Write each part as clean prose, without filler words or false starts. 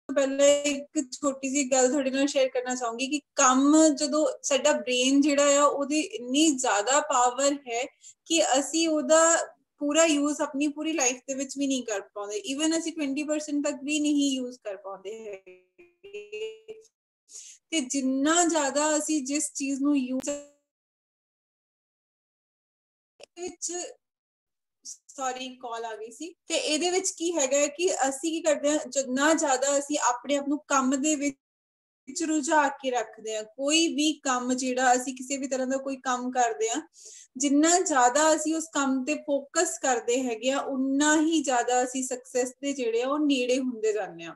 ਪਹਿਲਾਂ ਇੱਕ ਛੋਟੀ ਜਿਹੀ ਗੱਲ ਤੁਹਾਡੇ ਨਾਲ ਸ਼ੇਅਰ ਕਰਨਾ ਚਾਹੂੰਗੀ ਕਿ ਕੰਮ ਜਦੋਂ ਸਾਡਾ ਬ੍ਰੇਨ ਜਿਹੜਾ ਆ ਉਹਦੀ ਇੰਨੀ ਜ਼ਿਆਦਾ ਪਾਵਰ ਹੈ ਕਿ ਅਸੀਂ ਉਹਦਾ ਪੂਰਾ ਯੂਜ਼ ਆਪਣੀ ਪੂਰੀ ਲਾਈਫ ਦੇ ਵਿੱਚ ਵੀ ਨਹੀਂ ਕਰ ਪਾਉਂਦੇ। ਈਵਨ ਅਸੀਂ 20% ਤੱਕ ਵੀ ਨਹੀਂ ਯੂਜ਼ ਕਰ ਪਾਉਂਦੇ ਹੈਗੇ। ਤੇ ਜਿੰਨਾ ਜ਼ਿਆਦਾ ਅਸੀਂ ਜਿਸ ਚੀਜ਼ ਨੂੰ ਯੂਜ਼ ਵਿੱਚ ਸੌਰੀ ਕਾਲ ਆ ਗਈ ਸੀ, ਤੇ ਇਹਦੇ ਵਿੱਚ ਕੀ ਹੈਗਾ ਕਿ ਅਸੀਂ ਕੀ ਕਰਦੇ ਹਾਂ, ਜਿੰਨਾ ਜ਼ਿਆਦਾ ਅਸੀਂ ਆਪਣੇ ਆਪ ਨੂੰ ਕੰਮ ਦੇ ਵਿੱਚ ਰੁਝਾ ਕੇ ਰੱਖਦੇ ਹਾਂ, ਕੋਈ ਵੀ ਕੰਮ ਜਿਹੜਾ ਅਸੀਂ ਕਿਸੇ ਵੀ ਤਰ੍ਹਾਂ ਦਾ ਕੋਈ ਕੰਮ ਕਰਦੇ ਹਾਂ, ਜਿੰਨਾ ਜ਼ਿਆਦਾ ਅਸੀਂ ਉਸ ਕੰਮ ਤੇ ਫੋਕਸ ਕਰਦੇ ਹੈਗੇ ਆ, ਉਨਾ ਹੀ ਜ਼ਿਆਦਾ ਅਸੀਂ ਸਕਸੈਸ ਦੇ ਜਿਹੜੇ ਆ ਉਹ ਨੇੜੇ ਹੁੰਦੇ ਜਾਂਦੇ ਆ।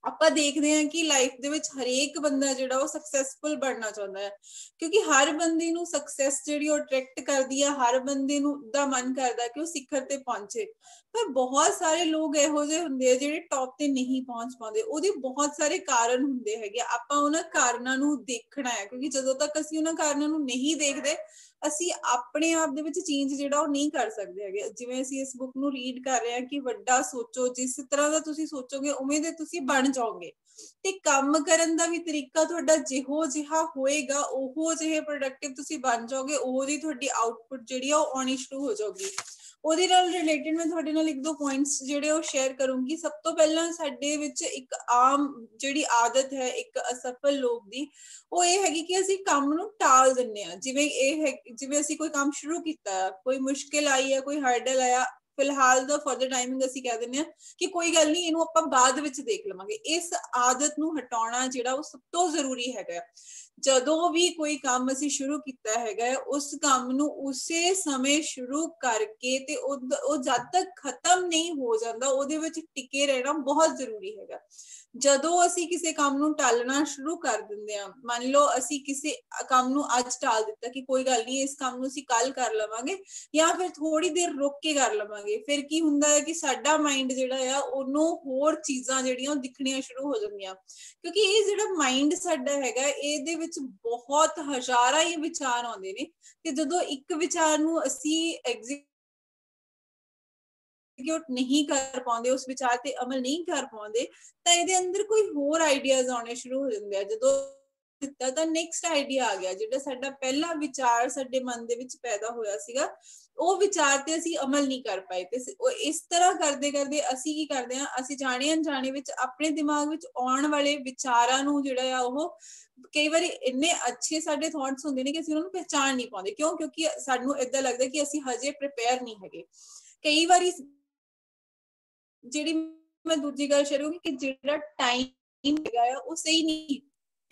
ਆਪਾਂ ਦੇਖਦੇ ਹਾਂ ਕਿ ਲਾਈਫ ਦੇ ਵਿੱਚ ਹਰੇਕ ਬੰਦਾ ਜਿਹੜਾ ਉਹ ਸਕਸੈਸਫੁਲ ਬਣਨਾ ਚਾਹੁੰਦਾ ਹੈ, ਕਿਉਂਕਿ ਹਰ ਬੰਦੇ ਨੂੰ ਸਕਸੈਸ ਜਿਹੜੀ ਉਹ ਅਟਰੈਕਟ ਕਰਦੀ ਹੈ, ਹਰ ਬੰਦੇ ਨੂੰ ਦਾ ਮਨ ਕਰਦਾ ਕਿ ਉਹ ਸਿਖਰ ਤੇ ਪਹੁੰਚੇ। ਪਰ ਬਹੁਤ ਸਾਰੇ ਲੋਕ ਇਹੋ ਜਿਹੇ ਹੁੰਦੇ ਆ ਜਿਹੜੇ ਟੌਪ ਤੇ ਨਹੀਂ ਪਹੁੰਚ ਪਾਉਂਦੇ। ਉਹਦੇ ਬਹੁਤ ਸਾਰੇ ਕਾਰਨ ਹੁੰਦੇ ਹੈਗੇ, ਆਪਾਂ ਉਹਨਾਂ ਕਾਰਨਾਂ ਨੂੰ ਦੇਖਣਾ ਹੈ, ਕਿਉਂਕਿ ਜਦੋਂ ਤੱਕ ਅਸੀਂ ਉਹਨਾਂ ਕਾਰਨਾਂ ਨੂੰ ਨਹੀਂ ਦੇਖਦੇ ਅਸੀਂ ਆਪਣੇ ਆਪ ਦੇ ਵਿੱਚ ਚੇਂਜ ਜਿਹੜਾ ਉਹ ਨਹੀਂ ਕਰ ਸਕਦੇ ਹੈਗੇ। ਜਿਵੇਂ ਅਸੀਂ ਇਸ ਬੁੱਕ ਨੂੰ ਰੀਡ ਕਰ ਰਹੇ ਹਾਂ ਕਿ ਵੱਡਾ ਸੋਚੋ, ਜਿਸ ਤਰ੍ਹਾਂ ਦਾ ਤੁਸੀਂ ਸੋਚੋਗੇ ਉਵੇਂ ਦੇ ਤੁਸੀਂ ਬਣ ਜਾਓਗੇ, ਤੇ ਕੰਮ ਕਰਨ ਦਾ ਵੀ ਤਰੀਕਾ ਤੁਹਾਡਾ ਜਿਹੋ ਜਿਹਾ ਹੋਏਗਾ ਉਹੋ ਜਿਹੇ ਪ੍ਰੋਡਕਟਿਵ ਤੁਸੀਂ ਬਣ ਜਾਓਗੇ, ਉਹੋ ਜਿਹੀ ਤੁਹਾਡੀ ਆਊਟਪੁੱਟ ਜਿਹੜੀ ਆ ਉਹ ਆਉਣੀ ਸ਼ੁਰੂ ਹੋ ਜਾਊਗੀ। ਉਹਦੇ ਨਾਲ ਰਿਲੇਟਡ ਮੈਂ ਤੁਹਾਡੇ ਨਾਲ ਇੱਕ ਦੋ ਪੁਆਇੰਟਸ ਜਿਹੜੇ ਉਹ ਸ਼ੇਅਰ ਕਰੂੰਗੀ। ਸਭ ਤੋਂ ਪਹਿਲਾਂ ਸਾਡੇ ਵਿੱਚ ਇੱਕ ਆਮ ਜਿਹੜੀ ਆਦਤ ਹੈ ਇੱਕ ਅਸਫਲ ਲੋਕ ਦੀ, ਉਹ ਇਹ ਹੈਗੀ ਕਿ ਅਸੀਂ ਕੰਮ ਨੂੰ ਟਾਲ ਦਿੰਦੇ ਹਾਂ। ਜਿਵੇਂ ਅਸੀਂ ਕੋਈ ਕੰਮ ਸ਼ੁਰੂ ਕੀਤਾ, ਕੋਈ ਮੁਸ਼ਕਿਲ ਆਈ ਹੈ, ਕੋਈ ਹਰਡਲ ਆਇਆ, ਫਿਲਹਾਲ ਦਾ ਫॉर द ਟਾਈਮਿੰਗ ਅਸੀਂ ਕਹਿ ਦਿੰਦੇ ਹਾਂ ਕਿ ਕੋਈ ਗੱਲ ਨਹੀਂ, ਇਹਨੂੰ ਆਪਾਂ ਬਾਅਦ ਵਿੱਚ ਦੇਖ ਲਵਾਂਗੇ। ਇਸ ਆਦਤ ਨੂੰ ਹਟਾਉਣਾ ਜਿਹੜਾ ਉਹ ਸਭ ਤੋਂ ਜ਼ਰੂਰੀ ਹੈਗਾ। ਜਦੋਂ ਵੀ ਕੋਈ ਕੰਮ ਅਸੀਂ ਸ਼ੁਰੂ ਕੀਤਾ ਹੈਗਾ, ਉਸ ਕੰਮ ਨੂੰ ਉਸੇ ਸਮੇਂ ਸ਼ੁਰੂ ਕਰਕੇ ਤੇ ਉਹ ਜਦ ਤੱਕ ਖਤਮ ਨਹੀਂ ਹੋ ਜਾਂਦਾ ਉਹਦੇ ਵਿੱਚ ਟਿਕੇ ਰਹਿਣਾ ਬਹੁਤ ਜ਼ਰੂਰੀ ਹੈਗਾ। ਜਦੋਂ ਅਸੀਂ ਕਿਸੇ ਕੰਮ ਨੂੰ ਟਾਲਣਾ ਸ਼ੁਰੂ ਕਰ ਦਿੰਦੇ ਹਾਂ, ਮੰਨ ਲਓ ਅਸੀਂ ਕਿਸੇ ਕੰਮ ਨੂੰ ਅੱਜ ਟਾਲ ਦਿੱਤਾ ਕਿ ਕੋਈ ਗੱਲ ਨਹੀਂ, ਇਸ ਕੰਮ ਨੂੰ ਅਸੀਂ ਕੱਲ ਕਰ ਲਵਾਂਗੇ ਜਾਂ ਫਿਰ ਥੋੜੀ ਦੇਰ ਰੁਕ ਕੇ ਕਰ ਲਵਾਂਗੇ, ਫਿਰ ਕੀ ਹੁੰਦਾ ਹੈ ਕਿ ਸਾਡਾ ਮਾਈਂਡ ਜਿਹੜਾ ਆ ਉਹਨੂੰ ਹੋਰ ਚੀਜ਼ਾਂ ਜਿਹੜੀਆਂ ਉਹ ਦਿਖਣੀਆਂ ਸ਼ੁਰੂ ਹੋ ਜਾਂਦੀਆਂ, ਕਿਉਂਕਿ ਇਹ ਜਿਹੜਾ ਮਾਈਂਡ ਸਾਡਾ ਹੈਗਾ ਇਹਦੇ ਵਿੱਚ ਬਹੁਤ ਹਜ਼ਾਰਾਂ ਹੀ ਵਿਚਾਰ ਆਉਂਦੇ ਨੇ, ਤੇ ਜਦੋਂ ਇੱਕ ਵਿਚਾਰ ਨੂੰ ਅਸੀਂ ਐਗਜ਼ੀਕਿਊਟ ਨਹੀਂ ਕਰ ਪਾਉਂਦੇ, ਉਸ ਵਿਚਾਰ ਤੇ ਅਮਲ ਨਹੀਂ ਕਰ ਪਾਉਂਦੇ, ਤਾਂ ਇਹਦੇ ਅੰਦਰ ਕੋਈ ਹੋਰ ਆਈਡੀਆਜ਼ ਆਉਣੇ ਸ਼ੁਰੂ ਹੋ ਜਾਂਦੇ ਆ। ਜਦੋਂ ਦਿੱਤਾ ਤਾਂ ਨੈਕਸਟ ਆਈਡੀਆ ਆ ਗਿਆ, ਜਿਹੜਾ ਸਾਡਾ ਪਹਿਲਾ ਵਿਚਾਰ ਸਾਡੇ ਮਨ ਦੇ ਵਿੱਚ ਪੈਦਾ ਹੋਇਆ ਸੀਗਾ, ਉਹ ਵਿਚਾਰ ਤੇ ਅਸੀਂ ਅਮਲ ਨਹੀਂ ਕਰ ਪਾਏ। ਤੇ ਇਸ ਤਰ੍ਹਾਂ ਕਰਦੇ ਕਰਦੇ ਅਸੀਂ ਕੀ ਕਰਦੇ ਹਾਂ, ਅਸੀਂ ਜਾਣੇ ਅਣਜਾਣੇ ਵਿੱਚ ਆਪਣੇ ਦਿਮਾਗ ਵਿੱਚ ਆਉਣ ਵਾਲੇ ਵਿਚਾਰਾਂ ਨੂੰ ਜਿਹੜਾ ਆ ਉਹ ਕਈ ਵਾਰੀ ਇੰਨੇ ਅੱਛੇ ਸਾਡੇ ਥਾਟਸ ਹੁੰਦੇ ਨੇ ਕਿ ਅਸੀਂ ਉਹਨਾਂ ਨੂੰ ਪਹਿਚਾਣ ਨਹੀਂ ਪਾਉਂਦੇ। ਕਿਉਂਕਿ ਸਾਨੂੰ ਏਦਾਂ ਲੱਗਦਾ ਕਿ ਅਸੀਂ ਹਜੇ ਪ੍ਰਿਪੇਅਰ ਨਹੀਂ ਹੈਗੇ। ਕਈ ਵਾਰੀ ਜਿਹੜੀ ਮੈਂ ਦੂਜੀ ਗੱਲ ਸ਼ੇਅਰ ਕਰਾਂਗੀ ਕਿ ਜਿਹੜਾ ਟਾਈਮ ਹੈਗਾ ਆ ਉਹ ਸਹੀ ਨਹੀਂ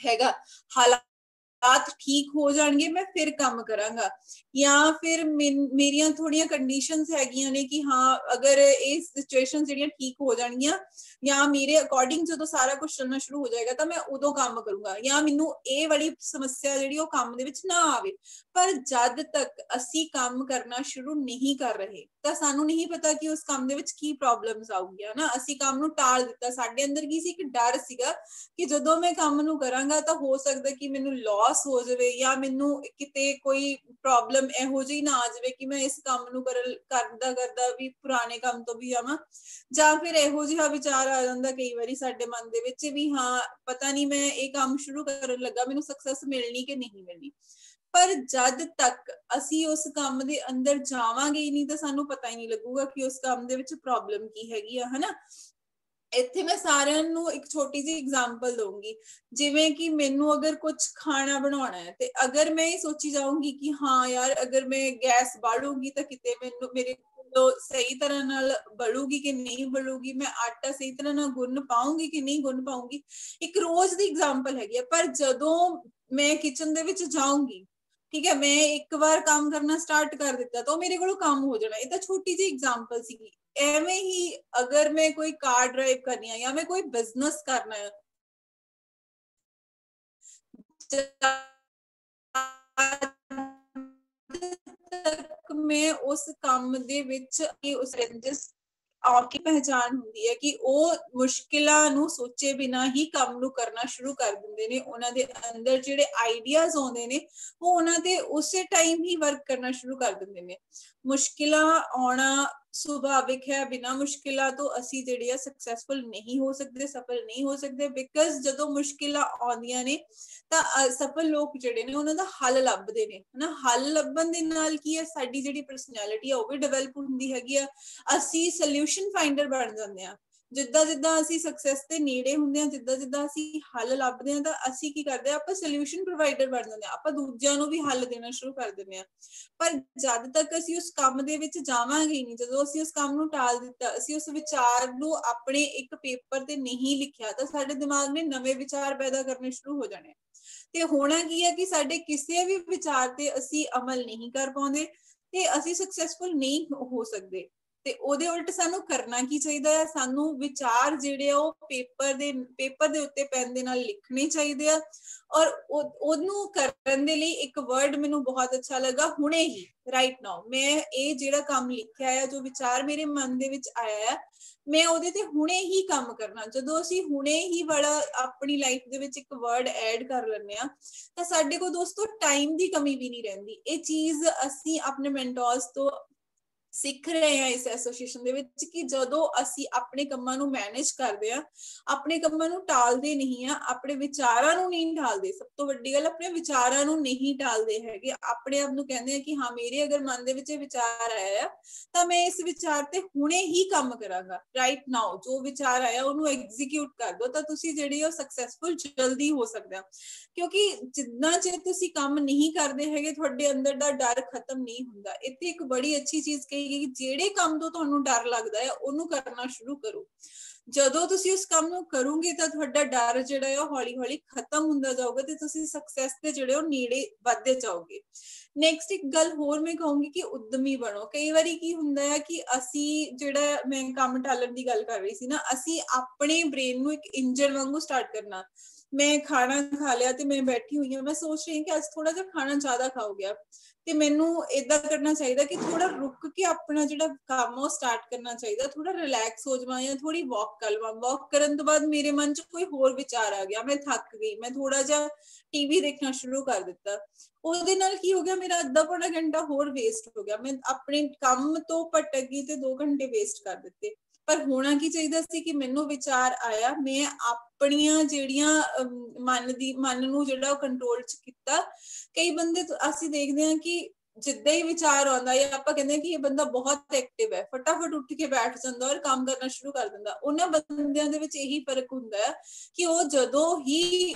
ਹੈਗਾ, ਹਾਲਾਤ ਠੀਕ ਹੋ ਜਾਣਗੇ ਮੈਂ ਫਿਰ ਕੰਮ ਕਰਾਂਗਾ, ਜਾਂ ਫਿਰ ਮੇਰੀਆਂ ਥੋੜੀਆਂ ਕੰਡੀਸ਼ਨਸ ਹੈਗੀਆਂ ਨੇ ਕਿ ਹਾਂ ਅਗਰ ਇਹ ਸਿਚੁਏਸ਼ਨ ਜਿਹੜੀਆਂ ਠੀਕ ਹੋ ਜਾਣਗੀਆਂ ਜਾਂ ਮੇਰੇ ਅਕੋਰਡਿੰਗ ਜਦੋਂ ਸਾਰਾ ਕੁਝ ਚੱਲਣਾ ਸ਼ੁਰੂ ਹੋ ਜਾਏਗਾ ਤਾਂ ਮੈਂ ਉਦੋਂ ਕੰਮ ਕਰੂੰਗਾ, ਜਾਂ ਮੈਨੂੰ ਇਹ ਵਾਲੀ ਸਮੱਸਿਆ ਜਿਹੜੀ ਉਹ ਕੰਮ ਦੇ ਵਿੱਚ ਨਾ ਆਵੇ। ਪਰ ਜਦ ਤੱਕ ਅਸੀਂ ਕੰਮ ਕਰਨਾ ਸ਼ੁਰੂ ਨਹੀਂ ਕਰ ਰਹੇ ਤਾਂ ਸਾਨੂੰ ਨਹੀਂ ਪਤਾ ਕਿ ਉਸ ਕੰਮ ਦੇ ਵਿੱਚ ਕੀ ਪ੍ਰੋਬਲਮਸ ਆਉਗੀਆਂ ਨਾ। ਅਸੀਂ ਕੰਮ ਨੂੰ ਟਾਲ ਦਿੱਤਾ, ਸਾਡੇ ਅੰਦਰ ਕੀ ਸੀ, ਇੱਕ ਡਰ ਸੀਗਾ ਕਿ ਜਦੋਂ ਮੈਂ ਕੰਮ ਨੂੰ ਕਰਾਂਗਾ ਤਾਂ ਹੋ ਸਕਦਾ ਕਿ ਮੈਨੂੰ ਲਾਸ ਹੋ ਜਾਵੇ, ਜਾਂ ਮੈਨੂੰ ਕਿਤੇ ਕੋਈ ਪ੍ਰੋਬਲਮ ਇਹੋ ਜਿਹੀ ਨਾ ਆ ਜਾਵੇ ਕਿ ਮੈਂ ਇਸ ਕੰਮ ਨੂੰ ਕਰਦਾ ਕਰਦਾ ਵੀ ਪੁਰਾਣੇ ਕੰਮ ਤੋਂ ਵੀ ਆਵਾਂ। ਜਾਂ ਫਿਰ ਇਹੋ ਜਿਹਾ ਵਿਚਾਰ ਆ ਜਾਂਦਾ ਕਈ ਵਾਰੀ ਸਾਡੇ ਮਨ ਦੇ ਵਿੱਚ ਵੀ ਹਾਂ ਪਤਾ ਨਹੀਂ ਮੈਂ ਇਹ ਕੰਮ ਸ਼ੁਰੂ ਕਰਨ ਲੱਗਾ ਮੈਨੂੰ ਸਕਸੈਸ ਮਿਲਣੀ ਕਿ ਨਹੀਂ ਮਿਲਣੀ। ਪਰ ਜਦ ਤੱਕ ਅਸੀਂ ਉਸ ਕੰਮ ਦੇ ਅੰਦਰ ਜਾਵਾਂਗੇ ਹੀ ਨਹੀਂ ਤਾਂ ਸਾਨੂੰ ਪਤਾ ਹੀ ਨਹੀਂ ਲੱਗੂਗਾ ਕਿ ਉਸ ਕੰਮ ਦੇ ਵਿੱਚ ਪ੍ਰੋਬਲਮ ਕੀ ਹੈਗੀ ਆ, ਹਨਾ। ਇੱਥੇ ਮੈਂ ਸਾਰਿਆਂ ਨੂੰ ਇੱਕ ਛੋਟੀ ਜਿਹੀ ਐਗਜ਼ਾਮਪਲ ਦਊਂਗੀ। ਜਿਵੇਂ ਕਿ ਮੈਨੂੰ ਅਗਰ ਕੁਝ ਖਾਣਾ ਬਣਾਉਣਾ ਹੈ ਤੇ ਅਗਰ ਮੈਂ ਇਹ ਸੋਚੀ ਜਾਊਂਗੀ ਕਿ ਹਾਂ ਯਾਰ ਅਗਰ ਮੈਂ ਗੈਸ ਬਾਲੂੰਗੀ ਤਾਂ ਕਿਤੇ ਮੈਨੂੰ ਮੇਰੇ ਸਹੀ ਤਰ੍ਹਾਂ ਨਾਲ ਬਲੂਗੀ ਕਿ ਨਹੀਂ ਬਲੂਗੀ, ਮੈਂ ਆਟਾ ਸਹੀ ਤਰ੍ਹਾਂ ਨਾਲ ਗੁੰਨ ਪਾਉਂਗੀ ਕਿ ਨਹੀਂ ਗੁੰਨ ਪਾਉਂਗੀ, ਇੱਕ ਰੋਜ਼ ਦੀ ਐਗਜ਼ਾਮਪਲ ਹੈਗੀ ਆ। ਪਰ ਜਦੋਂ ਮੈਂ ਕਿਚਨ ਦੇ ਵਿੱਚ ਜਾਊਂਗੀ, ਠੀਕ ਹੈ, ਮੈਂ ਇੱਕ ਵਾਰ ਕੰਮ ਕਰਨਾ ਸਟਾਰਟ ਕਰ ਦਿੱਤਾ ਤਾਂ ਮੇਰੇ ਕੋਲੋਂ ਕੰਮ ਹੋ ਜਾਣਾ। ਇਹ ਤਾਂ ਛੋਟੀ ਜਿਹੀ ਐਗਜ਼ਾਮਪਲ ਸੀਗੀ। ਐਵੇਂ ਹੀ ਅਗਰ ਮੈਂ ਕੋਈ ਕਾਰ ਡਰਾਈਵ ਕਰਨੀ ਹੈ ਜਾਂ ਮੈਂ ਕੋਈ ਬਿਜ਼ਨਸ ਕਰਨਾ ਹੈ, ਮੈਂ ਉਸ ਕੰਮ ਦੇ ਵਿੱਚ ਉਸ ਆਕੀ ਪਹਿਚਾਨ ਹੁੰਦੀ ਹੈ ਕਿ ਉਹ ਮੁਸ਼ਕਿਲਾਂ ਨੂੰ ਸੋਚੇ ਬਿਨਾਂ ਹੀ ਕੰਮ ਨੂੰ ਕਰਨਾ ਸ਼ੁਰੂ ਕਰ ਦਿੰਦੇ ਨੇ। ਉਹਨਾਂ ਦੇ ਅੰਦਰ ਜਿਹੜੇ ਆਈਡੀਆਜ਼ ਆਉਂਦੇ ਨੇ ਉਹ ਉਹਨਾਂ ਦੇ ਉਸੇ ਟਾਈਮ ਹੀ ਵਰਕ ਕਰਨਾ ਸ਼ੁਰੂ ਕਰ ਦਿੰਦੇ ਨੇ। ਮੁਸ਼ਕਿਲਾਂ ਆਉਣਾ ਸੁਭਾਵਿਕ ਹੈ, ਬਿਨਾਂ ਮੁਸ਼ਕਿਲਾਂ ਤੋਂ ਅਸੀਂ ਜਿਹੜੇ ਆ ਸਕਸੈਸਫੁਲ ਨਹੀਂ ਹੋ ਸਕਦੇ, ਸਫਲ ਨਹੀਂ ਹੋ ਸਕਦੇ। ਬਿਕਾਜ਼ ਜਦੋਂ ਮੁਸ਼ਕਿਲਾਂ ਆਉਂਦੀਆਂ ਨੇ ਤਾਂ ਸਫਲ ਲੋਕ ਜਿਹੜੇ ਨੇ ਉਹਨਾਂ ਦਾ ਹੱਲ ਲੱਭਦੇ ਨੇ, ਹਨਾ। ਹੱਲ ਲੱਭਣ ਦੇ ਨਾਲ ਕੀ ਹੈ, ਸਾਡੀ ਜਿਹੜੀ ਪਰਸਨੈਲਿਟੀ ਆ ਉਹ ਵੀ ਡਿਵੈਲਪ ਹੁੰਦੀ ਹੈਗੀ ਆ। ਅਸੀਂ ਸੋਲਿਊਸ਼ਨ ਫਾਈਂਡਰ ਬਣ ਜਾਂਦੇ ਆ। ਜਿੱਦਾਂ ਜਿੱਦਾਂ ਅਸੀਂ ਸਕਸੈਸ ਦੇ ਨੇੜੇ ਹੁੰਦੇ ਆ, ਜਿੱਦਾਂ ਜਿੱਦਾਂ ਅਸੀਂ ਹੱਲ ਲੱਭਦੇ ਆ, ਤਾਂ ਅਸੀਂ ਕੀ ਕਰਦੇ ਆ, ਆਪਾਂ ਸੋਲਿਊਸ਼ਨ ਪ੍ਰੋਵਾਈਡਰ ਬਣ ਜਾਂਦੇ ਆ। ਆਪਾਂ ਦੂਜਿਆਂ ਨੂੰ ਵੀ ਹੱਲ ਦੇਣਾ ਸ਼ੁਰੂ ਕਰ ਦਿੰਦੇ ਆ। ਪਰ ਜਦ ਤੱਕ ਅਸੀਂ ਉਸ ਕੰਮ ਦੇ ਵਿੱਚ ਜਾਵਾਂਗੇ ਨਹੀਂ, ਜਦੋਂ ਅਸੀਂ ਉਸ ਕੰਮ ਨੂੰ ਟਾਲ ਦਿੱਤਾ, ਅਸੀਂ ਉਸ ਵਿਚਾਰ ਨੂੰ ਆਪਣੇ ਇੱਕ ਪੇਪਰ ਤੇ ਨਹੀਂ ਲਿਖਿਆ, ਤਾਂ ਸਾਡੇ ਦਿਮਾਗ ਨੇ ਨਵੇਂ ਵਿਚਾਰ ਪੈਦਾ ਕਰਨੇ ਸ਼ੁਰੂ ਹੋ ਜਾਣੇ। ਤੇ ਹੋਣਾ ਕੀ ਹੈ ਕਿ ਸਾਡੇ ਕਿਸੇ ਵੀ ਵਿਚਾਰ ਤੇ ਅਸੀਂ ਅਮਲ ਨਹੀਂ ਕਰ ਪਾਉਂਦੇ ਤੇ ਅਸੀਂ ਸਕਸੈਸਫੁਲ ਨਹੀਂ ਹੋ ਸਕਦੇ। ਤੇ ਉਹਦੇ ਉਲਟ ਸਾਨੂੰ ਕਰਨਾ ਕੀ ਚਾਹੀਦਾ ਹੈ, ਸਾਨੂੰ ਵਿਚਾਰ ਜਿਹੜੇ ਆ ਉਹ ਪੇਪਰ ਦੇ ਉੱਤੇ ਪੈਨ ਦੇ ਨਾਲ ਲਿਖਣੇ ਚਾਹੀਦੇ ਆ। ਔਰ ਉਹਨੂੰ ਕਰਨ ਦੇ ਲਈ ਇੱਕ ਵਰਡ ਮੈਨੂੰ ਬਹੁਤ ਅੱਛਾ ਲੱਗਾ, ਹੁਣੇ ਹੀ, ਰਾਈਟ ਨਾਓ। ਮੈਂ ਇਹ ਜਿਹੜਾ ਕੰਮ ਲਿਖਿਆ ਹੈ, ਜੋ ਵਿਚਾਰ ਮੇਰੇ ਮਨ ਦੇ ਵਿੱਚ ਆਇਆ ਹੈ, ਮੈਂ ਉਹਦੇ ਤੇ ਹੁਣੇ ਹੀ ਕੰਮ ਕਰਨਾ। ਜਦੋਂ ਅਸੀਂ ਹੁਣੇ ਹੀ ਵਾਲਾ ਆਪਣੀ ਲਾਈਫ ਦੇ ਵਿੱਚ ਇੱਕ ਵਰਡ ਐਡ ਕਰ ਲੈਂਦੇ ਆ, ਤਾਂ ਸਾਡੇ ਕੋਲ ਦੋਸਤੋ ਟਾਈਮ ਦੀ ਕਮੀ ਵੀ ਨਹੀਂ ਰਹਿੰਦੀ। ਇਹ ਚੀਜ਼ ਅਸੀਂ ਆਪਣੇ ਮੈਂਟੋਰਸ ਤੋਂ ਸਿੱਖ ਰਹੇ ਆ ਇਸ ਐਸੋਸੀਏਸ਼ਨ ਦੇ ਵਿੱਚ, ਕਿ ਜਦੋਂ ਅਸੀਂ ਆਪਣੇ ਕੰਮਾਂ ਨੂੰ ਮੈਨੇਜ ਕਰਦੇ ਆ, ਆਪਣੇ ਕੰਮਾਂ ਨੂੰ ਟਾਲਦੇ ਨਹੀਂ ਆ, ਆਪਣੇ ਵਿਚਾਰਾਂ ਨੂੰ ਨਹੀਂ ਟਾਲਦੇ। ਸਭ ਤੋਂ ਵੱਡੀ ਗੱਲ, ਆਪਣੇ ਵਿਚਾਰਾਂ ਨੂੰ ਨਹੀਂ ਟਾਲਦੇ ਹੈਗੇ। ਆਪਣੇ ਆਪ ਨੂੰ ਕਹਿੰਦੇ ਆ ਕਿ ਹਾਂ, ਮੇਰੇ ਅਗਰ ਮਨ ਦੇ ਵਿੱਚ ਇਹ ਵਿਚਾਰ ਆਇਆ ਆ ਤਾਂ ਮੈਂ ਇਸ ਵਿਚਾਰ ਤੇ ਹੁਣੇ ਹੀ ਕੰਮ ਕਰਾਂਗਾ, ਰਾਈਟ ਨਾਓ। ਜੋ ਵਿਚਾਰ ਆਇਆ ਉਹਨੂੰ ਐਗਜ਼ੀਕਿਊਟ ਕਰ ਦਿਓ, ਤਾਂ ਤੁਸੀਂ ਜਿਹੜੀ ਉਹ ਸਕਸੈਸਫੁਲ ਜਲਦੀ ਹੋ ਸਕਦੇ ਆ। ਕਿਉਂਕਿ ਜਿੰਨਾ ਚਿਰ ਤੁਸੀਂ ਕੰਮ ਨਹੀਂ ਕਰਦੇ ਹੈਗੇ, ਤੁਹਾਡੇ ਅੰਦਰ ਦਾ ਡਰ ਖਤਮ ਨਹੀਂ ਹੁੰਦਾ। ਇੱਥੇ ਇੱਕ ਬੜੀ ਅੱਛੀ ਚੀਜ਼ ਕਹੀ ਗਈ, ਜਿਹੜੇ ਕੰਮ ਤੋਂ ਤੁਹਾਨੂੰ ਡਰ ਲੱਗਦਾ ਹੈ ਉਹਨੂੰ ਕਰਨਾ ਸ਼ੁਰੂ ਕਰੋ। ਜਦੋਂ ਤੁਸੀਂ ਉਸ ਕੰਮ ਨੂੰ ਕਰੋਗੇ ਤਾਂ ਤੁਹਾਡਾ ਡਰ ਜਿਹੜਾ ਹੈ ਉਹ ਹੌਲੀ ਹੌਲੀ ਖਤਮ ਹੁੰਦਾ ਜਾਊਗਾ ਤੇ ਤੁਸੀਂ ਸਕਸੈਸ ਦੇ ਜਿਹੜੇ ਉਹ ਨੇੜੇ ਵੱਧਦੇ ਜਾਓਗੇ। ਨੈਕਸਟ ਇੱਕ ਗੱਲ ਹੋਰ ਮੈਂ ਕਹੂੰਗੀ ਕਿ ਉਦਮੀ ਬਣੋ। ਕਈ ਵਾਰੀ ਕੀ ਹੁੰਦਾ ਹੈ ਕਿ ਅਸੀਂ, ਜਿਹੜਾ ਮੈਂ ਕੰਮ ਟਾਲਣ ਦੀ ਗੱਲ ਕਰ ਰਹੀ ਸੀ ਨਾ, ਅਸੀਂ ਆਪਣੇ ਬ੍ਰੇਨ ਨੂੰ ਇੱਕ ਇੰਜਨ ਵਾਂਗੂ ਸਟਾਰਟ ਕਰਨਾ। ਮੈਂ ਖਾਣਾ ਖਾ ਲਿਆ ਤੇ ਮੈਂ ਬੈਠੀ ਹੋਈ ਹਾਂ, ਮੈਂ ਸੋਚ ਰਹੀ ਹਾਂ ਕਿ ਅੱਜ ਥੋੜਾ ਜਿਹਾ ਖਾਣਾ ਜ਼ਿਆਦਾ ਖਾਓ ਗਿਆ, ਤੇ ਮੈਨੂੰ ਏਦਾਂ ਕਰਨਾ ਚਾਹੀਦਾ ਕਿ ਥੋੜਾ ਰੁਕ ਕੇ ਆਪਣਾ ਜਿਹੜਾ ਕੰਮ ਉਹ ਸਟਾਰਟ ਕਰਨਾ ਚਾਹੀਦਾ। ਥੋੜਾ ਰਿਲੈਕਸ ਹੋ ਜਾਵਾਂ ਜਾਂ ਥੋੜੀ ਵਾਕ ਕਰ ਲਵਾਂ। ਵਾਕ ਕਰਨ ਤੋਂ ਬਾਅਦ ਮੇਰੇ ਮਨ 'ਚ ਕੋਈ ਹੋਰ ਵਿਚਾਰ ਆ ਗਿਆ, ਮੈਂ ਥੱਕ ਗਈ, ਮੈਂ ਥੋੜਾ ਜਿਹਾ ਟੀਵੀ ਦੇਖਣਾ ਸ਼ੁਰੂ ਕਰ ਦਿੱਤਾ। ਉਹਦੇ ਨਾਲ ਕੀ ਹੋ ਗਿਆ, ਮੇਰਾ ਅੱਧਾ ਪੌਣਾ ਘੰਟਾ ਹੋਰ ਵੇਸਟ ਹੋ ਗਿਆ। ਮੈਂ ਆਪਣੇ ਕੰਮ ਤੋਂ ਭਟਕ ਗਈ ਤੇ 2 ਘੰਟੇ ਵੇਸਟ ਕਰ ਦਿੱਤੇ। ਪਰ ਹੋਣਾ ਕੀ ਚਾਹੀਦਾ ਸੀ ਕਿ ਮੈਨੂੰ ਵਿਚਾਰ ਆਇਆ, ਮੈਂ ਆਪਣੀਆਂ ਜਿਹੜੀਆਂ ਮਨ ਨੂੰ ਜਿਹੜਾ ਉਹ ਕੰਟਰੋਲ 'ਚ ਕੀਤਾ। ਕਈ ਬੰਦੇ ਅਸੀਂ ਦੇਖਦੇ ਹਾਂ ਕਿ ਜਿੱਦਾਂ ਹੀ ਵਿਚਾਰ ਆਉਂਦਾ, ਜਾਂ ਆਪਾਂ ਕਹਿੰਦੇ ਕਿ ਇਹ ਬੰਦਾ ਬਹੁਤ ਐਕਟਿਵ ਹੈ, ਫਟਾਫਟ ਉੱਠ ਕੇ ਬੈਠ ਜਾਂਦਾ ਔਰ ਕੰਮ ਕਰਨਾ ਸ਼ੁਰੂ ਕਰ ਦਿੰਦਾ। ਉਹਨਾਂ ਬੰਦਿਆਂ ਦੇ ਵਿੱਚ ਇਹੀ ਫਰਕ ਹੁੰਦਾ ਹੈ ਕਿ ਉਹ ਜਦੋਂ ਹੀ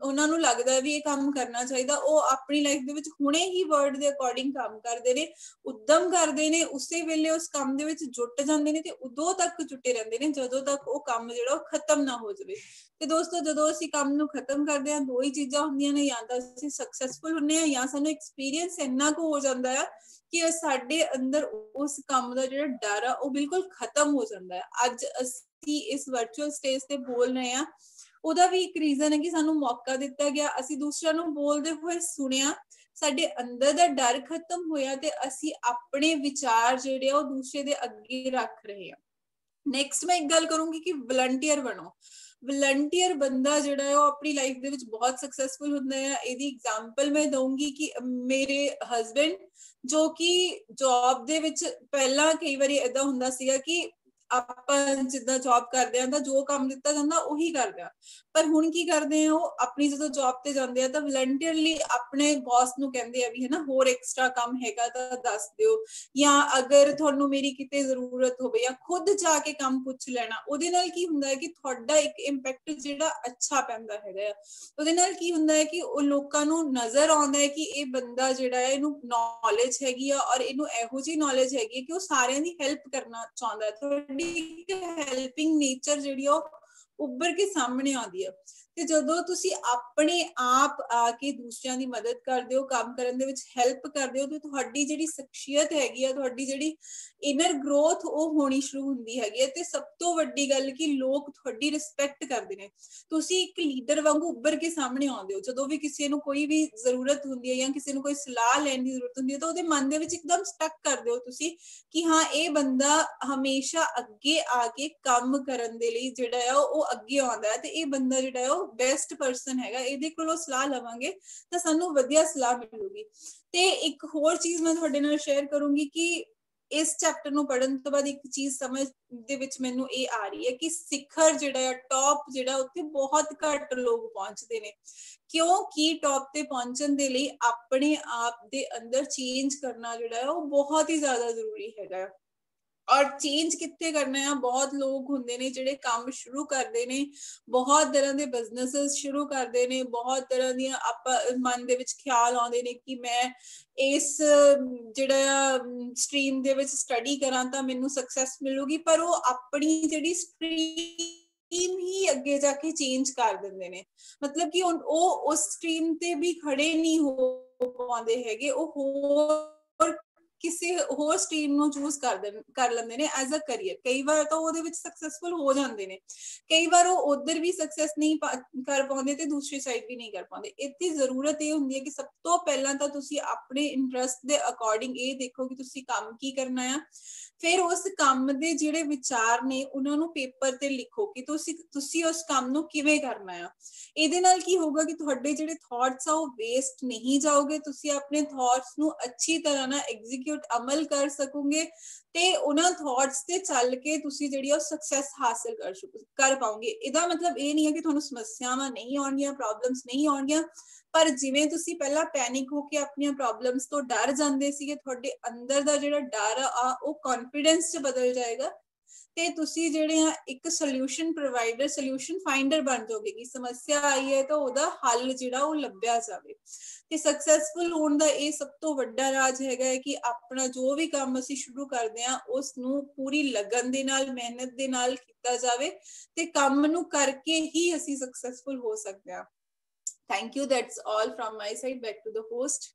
ਉਹਨਾਂ ਨੂੰ ਲੱਗਦਾ ਵੀ ਇਹ ਕੰਮ ਕਰਨਾ ਚਾਹੀਦਾ, ਉਹ ਆਪਣੀ ਲਾਈਫ ਦੇ ਵਿੱਚ ਹੁਣੇ ਹੀ ਵਰਡ ਦੇ ਅਕੋਰਡਿੰਗ ਕੰਮ ਕਰਦੇ ਨੇ, ਉਦਮ ਕਰਦੇ ਨੇ, ਉਸੇ ਵੇਲੇ ਉਸ ਕੰਮ ਦੇ ਵਿੱਚ ਜੁੱਟ ਜਾਂਦੇ ਨੇ ਤੇ ਉਦੋਂ ਤੱਕ ਜੁਟੇ ਰਹਿੰਦੇ ਨੇ ਜਦੋਂ ਤੱਕ ਉਹ ਕੰਮ ਜਿਹੜਾ ਉਹ ਖਤਮ ਨਾ ਹੋ ਜਾਵੇ। ਤੇ ਦੋਸਤੋ, ਜਦੋਂ ਅਸੀਂ ਕੰਮ ਨੂੰ ਖਤਮ ਕਰਦੇ ਹਾਂ, 2 ਹੀ ਚੀਜ਼ਾਂ ਹੁੰਦੀਆਂ ਨੇ, ਜਾਂ ਤਾਂ ਅਸੀਂ ਸਕਸੈਸਫੁਲ ਹੁੰਦੇ ਹਾਂ ਜਾਂ ਸਾਨੂੰ ਐਕਸਪੀਰੀਅੰਸ ਇੰਨਾ ਕੁ ਹੋ ਜਾਂਦਾ ਹੈ ਕਿ ਸਾਡੇ ਅੰਦਰ ਉਸ ਕੰਮ ਦਾ ਜਿਹੜਾ ਡਰ ਆ ਉਹ ਬਿਲਕੁਲ ਖਤਮ ਹੋ ਜਾਂਦਾ ਹੈ। ਅੱਜ ਅਸੀਂ ਇਸ ਵਰਚੁਅਲ ਸਟੇਜ ਤੇ ਬੋਲ ਰਹੇ ਹਾਂ, ਉਹਦਾ ਵੀ ਇੱਕ ਰੀਜ਼ਨ ਹੈ ਕਿ ਸਾਨੂੰ ਮੌਕਾ ਦਿੱਤਾ ਗਿਆ, ਅਸੀਂ ਦੂਸਰਿਆਂ ਨੂੰ ਬੋਲਦੇ ਹੋਏ ਸੁਣਿਆ, ਸਾਡੇ ਅੰਦਰ ਦਾ ਡਰ ਖਤਮ ਹੋਇਆ ਤੇ ਅਸੀਂ ਆਪਣੇ ਵਿਚਾਰ ਜਿਹੜੇ ਆ ਉਹ ਦੂਸਰੇ ਦੇ ਅੱਗੇ ਰੱਖ ਰਹੇ ਹਾਂ। ਨੈਕਸਟ ਮੈਂ ਇੱਕ ਗੱਲ ਕਰੂੰਗੀ ਕਿ ਵਲੰਟੀਅਰ ਬਣੋ। ਵਲੰਟੀਅਰ ਬੰਦਾ ਜਿਹੜਾ ਹੈ ਉਹ ਆਪਣੀ ਲਾਈਫ ਦੇ ਵਿੱਚ ਬਹੁਤ ਸਕਸੈਸਫੁਲ ਹੁੰਦਾ ਹੈ। ਇਹਦੀ ਐਗਜ਼ਾਮਪਲ ਮੈਂ ਦਊਂਗੀ ਕਿ ਮੇਰੇ ਹਸਬੈਂਡ, ਜੋ ਕਿ ਜੌਬ ਦੇ ਵਿੱਚ ਪਹਿਲਾਂ ਕਈ ਵਾਰੀ ਏਦਾਂ ਹੁੰਦਾ ਸੀਗਾ ਕਿ ਆਪਾਂ ਜਿੱਦਾਂ ਜੌਬ ਕਰਦੇ ਆ ਤਾਂ ਜੋ ਕੰਮ ਦਿੱਤਾ ਜਾਂਦਾ ਉਹੀ ਕਰਦੇ ਆ, ਪਰ ਹੁਣ ਕੀ ਕਰਦੇ ਆ, ਉਹ ਆਪਣੀ ਜਦੋਂ ਜੌਬ ਤੇ ਜਾਂਦੇ ਆ ਤਾਂ ਵਲੰਟੀਅਰਲੀ ਆਪਣੇ ਬੌਸ ਨੂੰ ਕਹਿੰਦੇ ਆ ਵੀ ਹਨਾ ਹੋਰ ਐਕਸਟਰਾ ਕੰਮ ਹੈਗਾ ਤਾਂ ਦੱਸ ਦਿਓ, ਜਾਂ ਅਗਰ ਤੁਹਾਨੂੰ ਮੇਰੀ ਕਿਤੇ ਜ਼ਰੂਰਤ ਹੋਵੇ, ਜਾਂ ਖੁਦ ਜਾ ਕੇ ਕੰਮ ਪੁੱਛ ਲੈਣਾ। ਉਹਦੇ ਨਾਲ ਕੀ ਹੁੰਦਾ ਹੈ ਕਿ ਤੁਹਾਡਾ ਇੱਕ ਇੰਪੈਕਟ ਜਿਹੜਾ ਅੱਛਾ ਪੈਂਦਾ ਹੈਗਾ ਆ। ਉਹਦੇ ਨਾਲ ਕੀ ਹੁੰਦਾ ਹੈ ਕਿ ਉਹ ਲੋਕਾਂ ਨੂੰ ਨਜ਼ਰ ਆਉਂਦਾ ਹੈ ਕਿ ਇਹ ਬੰਦਾ ਜਿਹੜਾ ਹੈ ਇਹਨੂੰ ਨੌਲੇਜ ਹੈਗੀ ਆ ਔਰ ਇਹਨੂੰ ਇਹੋ ਜਿਹੀ ਨੌਲੇਜ ਹੈਗੀ ਹੈ ਕਿ ਉਹ ਸਾਰਿਆਂ ਦੀ ਹੈਲਪ ਕਰਨਾ ਚਾਹੁੰਦਾ ਹੈ। ਤੁਹਾਡੀ ਹੈਲਪਿੰਗ ਨੇਚਰ ਜਿਹੜੀ ਉਹ ਉੱਭਰ ਕੇ ਸਾਹਮਣੇ ਆਉਂਦੀ ਹੈ। ਤੇ ਜਦੋਂ ਤੁਸੀਂ ਆਪਣੇ ਆਪ ਆ ਕੇ ਦੂਸਰਿਆਂ ਦੀ ਮਦਦ ਕਰਦੇ ਹੋ, ਕੰਮ ਕਰਨ ਦੇ ਵਿੱਚ ਹੈਲਪ ਕਰਦੇ ਹੋ, ਤੇ ਤੁਹਾਡੀ ਜਿਹੜੀ ਸ਼ਖਸੀਅਤ ਹੈਗੀ ਆ, ਤੁਹਾਡੀ ਜਿਹੜੀ ਇਨਰ ਗਰੋਥ ਉਹ ਹੋਣੀ ਸ਼ੁਰੂ ਹੁੰਦੀ ਹੈਗੀ ਹੈ। ਤੇ ਸਭ ਤੋਂ ਵੱਡੀ ਗੱਲ ਕਿ ਲੋਕ ਤੁਹਾਡੀ ਰਿਸਪੈਕਟ ਕਰਦੇ ਨੇ। ਤੁਸੀਂ ਇੱਕ ਲੀਡਰ ਵਾਂਗੂ ਉੱਭਰ ਕੇ ਸਾਹਮਣੇ ਆਉਂਦੇ ਹੋ। ਜਦੋਂ ਵੀ ਕਿਸੇ ਨੂੰ ਕੋਈ ਵੀ ਜ਼ਰੂਰਤ ਹੁੰਦੀ ਹੈ ਜਾਂ ਕਿਸੇ ਨੂੰ ਕੋਈ ਸਲਾਹ ਲੈਣ ਦੀ ਜ਼ਰੂਰਤ ਹੁੰਦੀ ਹੈ ਤਾਂ ਉਹਦੇ ਮਨ ਦੇ ਵਿੱਚ ਇੱਕਦਮ ਸਟਕ ਕਰਦੇ ਹੋ ਤੁਸੀਂ ਕਿ ਹਾਂ, ਇਹ ਬੰਦਾ ਹਮੇਸ਼ਾ ਅੱਗੇ ਆ ਕੇ ਕੰਮ ਕਰਨ ਦੇ ਲਈ ਜਿਹੜਾ ਹੈ ਉਹ ਅੱਗੇ ਆਉਂਦਾ ਹੈ, ਤੇ ਇਹ ਬੰਦਾ ਜਿਹੜਾ ਹੈ ਉਹ ਬੈਸਟ ਪਰਸਨ ਹੈਗਾ, ਇਹਦੇ ਕੋਲੋਂ ਸਲਾਹ ਲਵਾਂਗੇ ਤਾਂ ਸਾਨੂੰ ਵਧੀਆ ਸਲਾਹ ਮਿਲੂਗੀ। ਤੇ ਇੱਕ ਹੋਰ ਚੀਜ਼ ਮੈਂ ਤੁਹਾਡੇ ਨਾਲ ਸ਼ੇਅਰ ਕਰੂੰਗੀ ਕਿ ਇਸ ਚੈਪਟਰ ਨੂੰ ਪੜਨ ਤੋਂ ਬਾਅਦ ਇੱਕ ਚੀਜ਼ ਸਮਝ ਦੇ ਵਿੱਚ ਮੈਨੂੰ ਇਹ ਆ ਰਹੀ ਹੈ ਕਿ ਸਿਖਰ ਜਿਹੜਾ ਟੌਪ ਜਿਹੜਾ ਉੱਥੇ ਬਹੁਤ ਘੱਟ ਲੋਕ ਪਹੁੰਚਦੇ ਨੇ, ਕਿਉਂਕਿ ਟੌਪ ਤੇ ਪਹੁੰਚਣ ਦੇ ਲਈ ਆਪਣੇ ਆਪ ਦੇ ਅੰਦਰ ਚੇਂਜ ਕਰਨਾ ਜਿਹੜਾ ਹੈ ਉਹ ਬਹੁਤ ਹੀ ਜ਼ਿਆਦਾ ਜ਼ਰੂਰੀ ਹੈਗਾ। ਔਰ ਚੇਂਜ ਕਿੱਥੇ ਕਰਨਾ ਹੈ, ਬਹੁਤ ਲੋਕ ਹੁੰਦੇ ਨੇ ਜਿਹੜੇ ਕੰਮ ਸ਼ੁਰੂ ਕਰਦੇ ਨੇ, ਬਹੁਤ ਤਰ੍ਹਾਂ ਦੇ ਬਿਜ਼ਨੈਸਸ ਸ਼ੁਰੂ ਕਰਦੇ ਨੇ, ਬਹੁਤ ਤਰ੍ਹਾਂ ਦੀਆਂ ਆਪਾਂ ਮਨ ਦੇ ਵਿੱਚ ਖਿਆਲ ਆਉਂਦੇ ਨੇ ਕਿ ਮੈਂ ਇਸ ਜਿਹੜਾ ਸਟਰੀਮ ਦੇ ਵਿੱਚ ਸਟੱਡੀ ਕਰਾਂ ਤਾਂ ਮੈਨੂੰ ਸਕਸੈਸ ਮਿਲੂਗੀ, ਪਰ ਉਹ ਆਪਣੀ ਜਿਹੜੀ ਸਟਰੀਮ ਹੀ ਅੱਗੇ ਜਾ ਕੇ ਚੇਂਜ ਕਰ ਦਿੰਦੇ ਨੇ। ਮਤਲਬ ਕਿ ਉਹ ਉਸ ਸਟਰੀਮ ਤੇ ਵੀ ਖੜੇ ਨਹੀਂ ਹੋ ਪਾਉਂਦੇ ਹੈਗੇ, ਉਹ ਹੋਰ ਕਿਸੇ ਹੋਰ ਸਟਰੀਮ ਨੂੰ ਚੂਜ਼ ਕਰ ਲੈਂਦੇ ਨੇ ਐਜ਼ ਅ ਕਰੀਅਰ। ਕਈ ਵਾਰ ਤਾਂ ਉਹਦੇ ਵਿੱਚ ਸਕਸੈਸਫੁਲ ਹੋ ਜਾਂਦੇ ਨੇ, ਕਈ ਵਾਰ ਉਹ ਉਧਰ ਵੀ ਸਕਸੈਸ ਨਹੀਂ ਕਰ ਪਾਉਂਦੇ ਤੇ ਦੂਸਰੀ ਸਾਈਡ ਵੀ ਨਹੀਂ ਕਰ ਪਾਉਂਦੇ। ਇੱਥੇ ਜ਼ਰੂਰਤ ਇਹ ਹੁੰਦੀ ਹੈ ਕਿ ਸਭ ਤੋਂ ਪਹਿਲਾਂ ਤਾਂ ਤੁਸੀਂ ਆਪਣੇ ਇੰਟਰਸਟ ਦੇ ਅਕੋਰਡਿੰਗ ਇਹ ਦੇਖੋ ਕਿ ਤੁਸੀਂ ਕੰਮ ਕੀ ਕਰਨਾ ਆ, ਫਿਰ ਉਸ ਕੰਮ ਦੇ ਜਿਹੜੇ ਵਿਚਾਰ ਨੇ ਉਹਨਾਂ ਨੂੰ ਪੇਪਰ ਤੇ ਲਿਖੋ ਕਿ ਤੁਸੀਂ ਉਸ ਕੰਮ ਨੂੰ ਕਿਵੇਂ ਕਰਨਾ ਆ। ਇਹਦੇ ਨਾਲ ਕੀ ਹੋਊਗਾ ਕਿ ਤੁਹਾਡੇ ਜਿਹੜੇ ਥਾਟਸ ਆ ਉਹ ਵੇਸਟ ਨਹੀਂ ਜਾਓਗੇ, ਤੁਸੀਂ ਆਪਣੇ ਥਾਟਸ ਨੂੰ ਅੱਛੀ ਤਰ੍ਹਾਂ ਨਾਲ ਐਗਜ਼ੀਕਿਊਟ ਅਮਲ ਕਰ ਸਕੋਗੇ ਤੇ ਉਹਨਾਂ ਥਾਟਸ ਤੇ ਚੱਲ ਕੇ ਤੁਸੀਂ ਜਿਹੜੀ ਉਹ ਸਕਸੈਸ ਹਾਸਲ ਕਰ ਪਾਓਗੇ। ਇਹਦਾ ਮਤਲਬ ਇਹ ਨਹੀਂ ਹੈ ਕਿ ਤੁਹਾਨੂੰ ਸਮੱਸਿਆਵਾਂ ਨਹੀਂ ਆਉਣਗੀਆਂ, ਪ੍ਰੋਬਲਮਸ ਨਹੀਂ ਆਉਣਗੀਆਂ, ਪਰ ਜਿਵੇਂ ਤੁਸੀਂ ਪਹਿਲਾਂ ਪੈਨਿਕ ਹੋ ਕੇ ਆਪਣੀਆਂ ਪ੍ਰੋਬਲਮਸ ਤੋਂ ਡਰ ਜਾਂਦੇ ਸੀਗੇ, ਤੁਹਾਡੇ ਅੰਦਰ ਦਾ ਜਿਹੜਾ ਡਰ ਆ ਉਹ ਕੌਨਫੀਡੈਂਸ 'ਚ ਬਦਲ ਜਾਏਗਾ ਤੇ ਤੁਸੀਂ ਜਿਹੜੇ ਆ ਇੱਕ ਸੋਲੂਸ਼ਨ ਪ੍ਰੋਵਾਈਡਰ, ਸੋਲੂਸ਼ਨ ਫਾਈਂਡਰ ਬਣ ਜਾਓਗੇ ਕਿ ਸਮੱਸਿਆ ਆਈ ਹੈ ਤਾਂ ਉਹਦਾ ਹੱਲ ਜਿਹੜਾ ਉਹ ਲੱਭਿਆ ਜਾਵੇ। ਤੇ ਸਕਸੈਸਫੁਲ ਹੋਣ ਦਾ ਇਹ ਸਭ ਤੋਂ ਵੱਡਾ ਰਾਜ ਹੈਗਾ ਹੈ ਕਿ ਆਪਣਾ ਜੋ ਵੀ ਕੰਮ ਅਸੀਂ ਸ਼ੁਰੂ ਕਰਦੇ ਹਾਂ ਉਸ ਨੂੰ ਪੂਰੀ ਲਗਨ ਦੇ ਨਾਲ, ਮਿਹਨਤ ਦੇ ਨਾਲ ਕੀਤਾ ਜਾਵੇ ਤੇ ਕੰਮ ਨੂੰ ਕਰਕੇ ਹੀ ਅਸੀਂ ਸਕਸੈਸਫੁਲ ਹੋ ਸਕਦੇ ਹਾਂ। Thank you. That's all from my side. Back to the host.